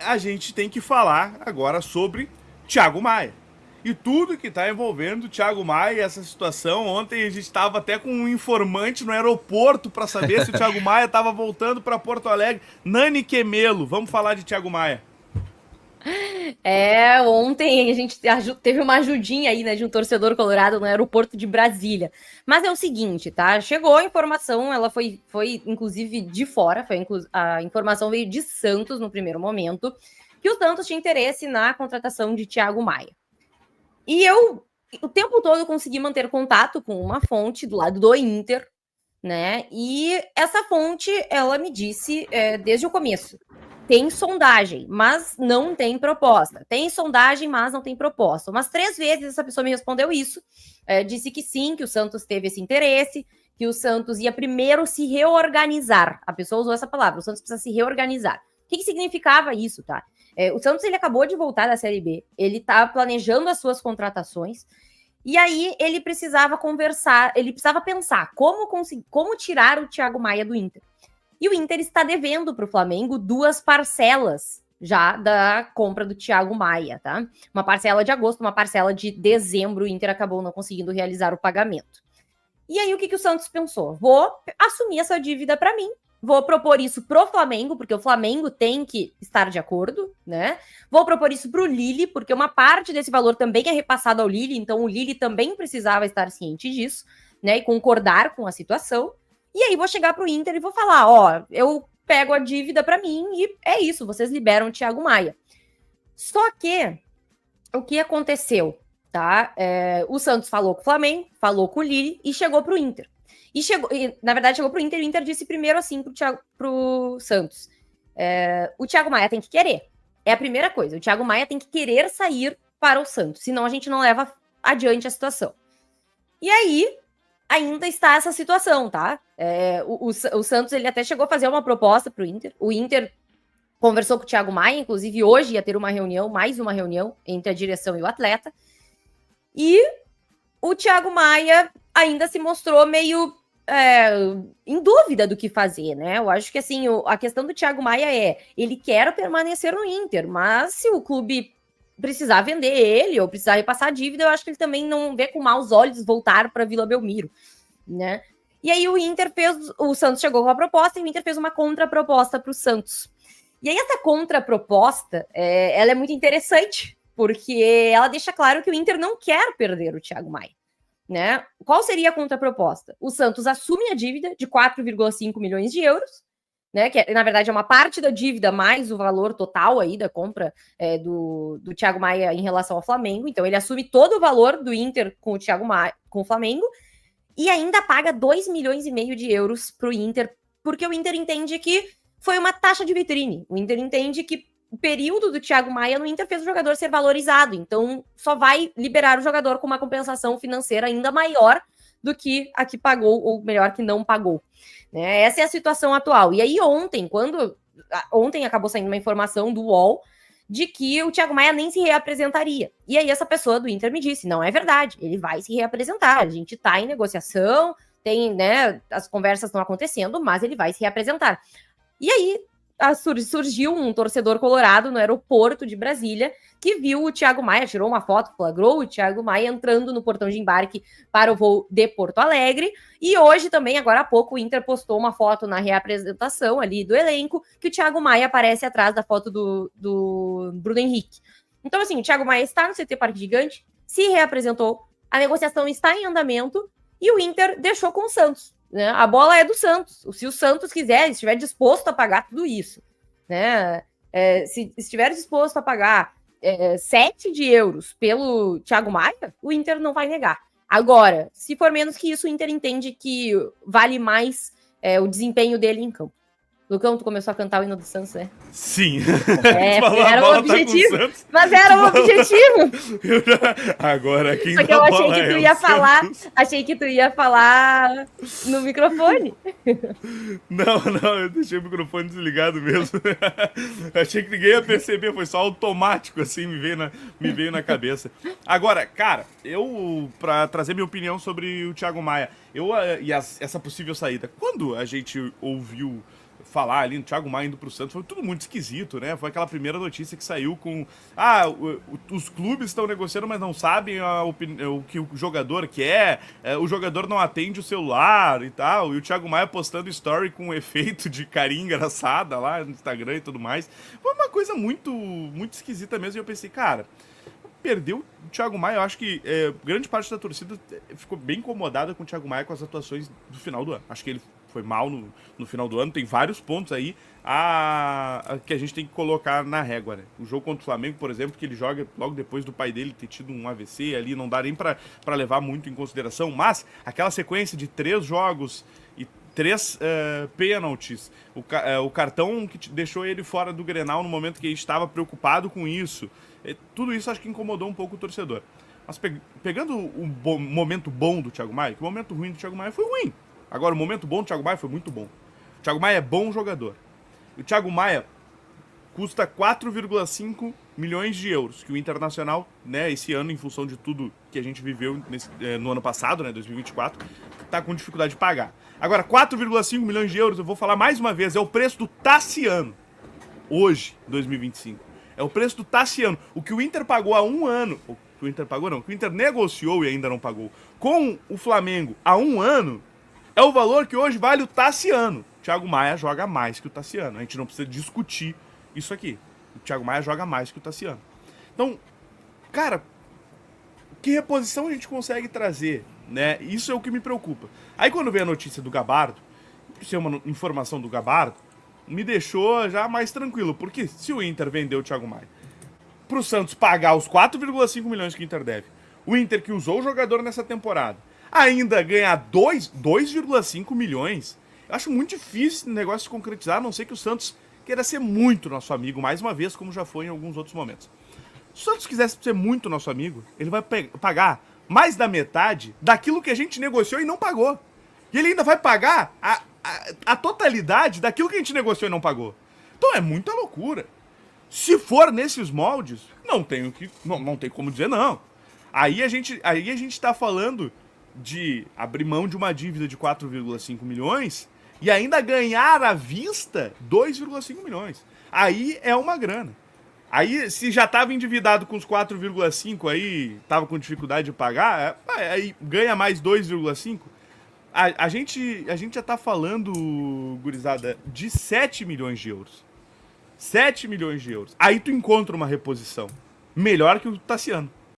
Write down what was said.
a gente tem que falar agora sobre Thiago Maia. E tudo que está envolvendo o Thiago Maia e essa situação. Ontem a gente estava até com um informante no aeroporto para saber se o Thiago Maia estava voltando para Porto Alegre. Nani Quemelo, vamos falar de Thiago Maia. Ontem a gente teve uma ajudinha aí, né, de um torcedor colorado no aeroporto de Brasília. Mas é o seguinte, tá? Chegou a informação, ela foi inclusive de fora, a informação veio de Santos no primeiro momento, que o Santos tinha interesse na contratação de Thiago Maia. E eu, o tempo todo, consegui manter contato com uma fonte do lado do Inter, né? E essa fonte, ela me disse desde o começo: tem sondagem, mas não tem proposta. Tem sondagem, mas não tem proposta. Umas 3 vezes essa pessoa me respondeu isso. Disse que sim, que o Santos teve esse interesse, que o Santos ia primeiro se reorganizar. A pessoa usou essa palavra: o Santos precisa se reorganizar. O que significava isso, tá? O Santos, ele acabou de voltar da Série B, ele tá planejando as suas contratações, e aí ele precisava conversar, ele precisava pensar como tirar o Thiago Maia do Inter. E o Inter está devendo para o Flamengo 2 parcelas já da compra do Thiago Maia, tá? Uma parcela de agosto, uma parcela de dezembro. O Inter acabou não conseguindo realizar o pagamento. E aí o que o Santos pensou? Vou assumir essa dívida para mim. Vou propor isso pro Flamengo, porque o Flamengo tem que estar de acordo, né? Vou propor isso pro Lille, porque uma parte desse valor também é repassado ao Lille, então o Lille também precisava estar ciente disso, né? E concordar com a situação. E aí vou chegar pro Inter e vou falar: ó, eu pego a dívida para mim e é isso, vocês liberam o Thiago Maia. Só que o que aconteceu, tá? O Santos falou com o Flamengo, falou com o Lille e chegou pro Inter. Na verdade, chegou pro Inter, e o Inter disse primeiro assim pro Santos: o Thiago Maia tem que querer. É a primeira coisa. O Thiago Maia tem que querer sair para o Santos, senão a gente não leva adiante a situação. E aí, ainda está essa situação, tá? O Santos, ele até chegou a fazer uma proposta pro Inter. O Inter conversou com o Thiago Maia, inclusive hoje ia ter uma reunião, mais uma reunião entre a direção e o atleta. E o Thiago Maia ainda se mostrou meio em dúvida do que fazer, né? Eu acho que assim, a questão do Thiago Maia ele quer permanecer no Inter, mas se o clube precisar vender ele ou precisar repassar a dívida, eu acho que ele também não vê com maus olhos voltar para Vila Belmiro, né? E aí o Santos chegou com a proposta e o Inter fez uma contraproposta para o Santos. E aí essa contraproposta, ela é muito interessante, porque ela deixa claro que o Inter não quer perder o Thiago Maia, né? Qual seria a contraproposta? O Santos assume a dívida de 4,5 milhões de euros, né? Que na verdade é uma parte da dívida mais o valor total aí da compra do Thiago Maia em relação ao Flamengo. Então ele assume todo o valor do Inter com o Thiago Maia, com o Flamengo, e ainda paga 2,5 milhões de euros para o Inter, porque o Inter entende que foi uma taxa de vitrine. O Inter entende que o período do Thiago Maia no Inter fez o jogador ser valorizado, então só vai liberar o jogador com uma compensação financeira ainda maior do que a que pagou, ou melhor, que não pagou. Né? Essa é a situação atual. E aí ontem acabou saindo uma informação do UOL de que o Thiago Maia nem se reapresentaria. E aí essa pessoa do Inter me disse: não é verdade, ele vai se reapresentar, a gente está em negociação, tem, né, as conversas estão acontecendo, mas ele vai se reapresentar. E aí surgiu um torcedor colorado no aeroporto de Brasília que viu o Thiago Maia, tirou uma foto, flagrou o Thiago Maia entrando no portão de embarque para o voo de Porto Alegre. E hoje também, agora há pouco, o Inter postou uma foto na reapresentação ali do elenco, que o Thiago Maia aparece atrás da foto do Bruno Henrique. Então, assim, o Thiago Maia está no CT Parque Gigante, se reapresentou, a negociação está em andamento e o Inter deixou com o Santos. Né? A bola é do Santos. Se o Santos quiser, estiver disposto a pagar tudo isso, né? Se estiver disposto a pagar 7 de euros pelo Thiago Maia, o Inter não vai negar. Agora, se for menos que isso, o Inter entende que vale mais o desempenho dele em campo. Lucão, tu começou a cantar o hino do Santos, né? Sim. Era o objetivo. Tá, mas era o objetivo. Agora quem Só que eu achei que tu ia falar. Achei que tu ia falar no microfone. Não, eu deixei o microfone desligado mesmo. Achei que ninguém ia perceber, foi só automático, assim, me veio na cabeça. Agora, cara, pra trazer minha opinião sobre o Thiago Maia, essa possível saída, quando a gente ouviu falar ali no Thiago Maia indo pro Santos, foi tudo muito esquisito, né? Foi aquela primeira notícia que saiu com os clubes estão negociando, mas não sabem o que o jogador quer, o jogador não atende o celular e tal, e o Thiago Maia postando story com um efeito de carinha engraçada lá no Instagram e tudo mais. Foi uma coisa muito, muito esquisita mesmo, e eu pensei, cara, perdeu o Thiago Maia. Eu acho que grande parte da torcida ficou bem incomodada com o Thiago Maia com as atuações do final do ano. Acho que ele foi mal no final do ano. Tem vários pontos aí que a gente tem que colocar na régua, né? O jogo contra o Flamengo, por exemplo, que ele joga logo depois do pai dele ter tido um AVC ali, não dá nem pra levar muito em consideração, mas aquela sequência de 3 jogos e 3 pênaltis, o cartão que deixou ele fora do Grenal no momento que ele estava preocupado com isso, tudo isso acho que incomodou um pouco o torcedor. Mas pegando o momento bom do Thiago Maia, que o momento ruim do Thiago Maia foi ruim. Agora, o momento bom do Thiago Maia foi muito bom. O Thiago Maia é bom jogador. O Thiago Maia custa 4,5 milhões de euros, que o Internacional, né, esse ano, em função de tudo que a gente viveu no ano passado, né, 2024, tá com dificuldade de pagar. Agora, 4,5 milhões de euros, eu vou falar mais uma vez, é o preço do Tassiano, hoje, 2025. É o preço do Tassiano. O que o Inter pagou há um ano, o que o Inter pagou não, o que o Inter negociou e ainda não pagou, com o Flamengo há um ano, é o valor que hoje vale o Tassiano. O Thiago Maia joga mais que o Tassiano. A gente não precisa discutir isso aqui. O Thiago Maia joga mais que o Tassiano. Então, cara, que reposição a gente consegue trazer, né? Isso é o que me preocupa. Aí quando veio a notícia do Gabardo, isso é uma informação do Gabardo, me deixou já mais tranquilo. Porque se o Inter vendeu o Thiago Maia pro Santos pagar os 4,5 milhões que o Inter deve, o Inter que usou o jogador nessa temporada, ainda ganhar 2,5 milhões, eu acho muito difícil o negócio se concretizar, a não ser que o Santos queira ser muito nosso amigo, mais uma vez, como já foi em alguns outros momentos. Se o Santos quisesse ser muito nosso amigo, ele vai pagar mais da metade daquilo que a gente negociou e não pagou. E ele ainda vai pagar a totalidade daquilo que a gente negociou e não pagou. Então é muita loucura. Se for nesses moldes, não tem como dizer não. Aí a gente tá falando de abrir mão de uma dívida de 4,5 milhões e ainda ganhar à vista 2,5 milhões. Aí é uma grana. Aí, se já estava endividado com os 4,5 aí, tava com dificuldade de pagar, aí ganha mais 2,5. A gente já tá falando, gurizada, de 7 milhões de euros. 7 milhões de euros. Aí tu encontra uma reposição melhor que o Tassiano.